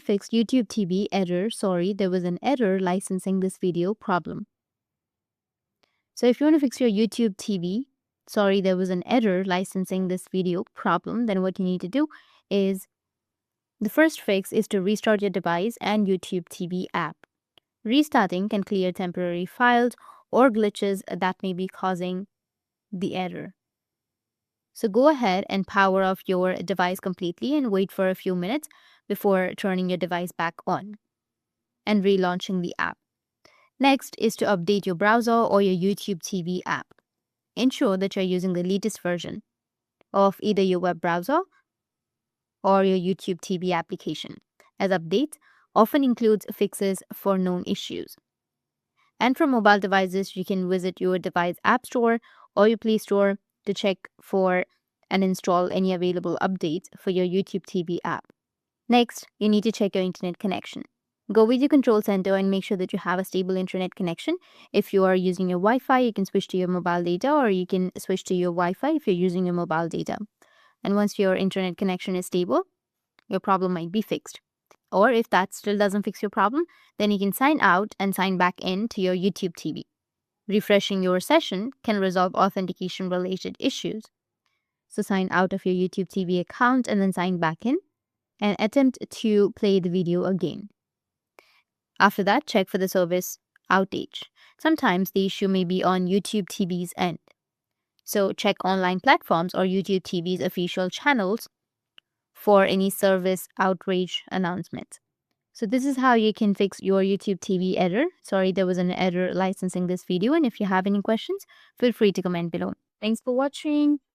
fix YouTube TV error, sorry, there was an error licensing this video problem. So if you want to fix your YouTube TV, sorry, there was an error licensing this video problem, then what you need to do is the first fix is to restart your device and YouTube TV app. Restarting can clear temporary files or glitches that may be causing the error. So go ahead and power off your device completely and wait for a few minutes before turning your device back on and relaunching the app. Next is to update your browser or your YouTube TV app. Ensure that you're using the latest version of either your web browser or your YouTube TV application, as updates often includes fixes for known issues. And for mobile devices, you can visit your device app store or your Play Store to check for and install any available updates for your YouTube TV app. Next, you need to check your internet connection. Go with your control center and make sure that you have a stable internet connection. If you are using your Wi-Fi, you can switch to your mobile data, or you can switch to your Wi-Fi if you're using your mobile data. And once your internet connection is stable, your problem might be fixed. Or if that still doesn't fix your problem, then you can sign out and sign back in to your YouTube TV. Refreshing your session can resolve authentication-related issues. So sign out of your YouTube TV account and then sign back in and attempt to play the video again. After that, check for the service outage. Sometimes the issue may be on YouTube TV's end. So check online platforms or YouTube TV's official channels for any service outage announcements. So this is how you can fix your YouTube TV error. Sorry, there was an error licensing this video. And if you have any questions, feel free to comment below. Thanks for watching.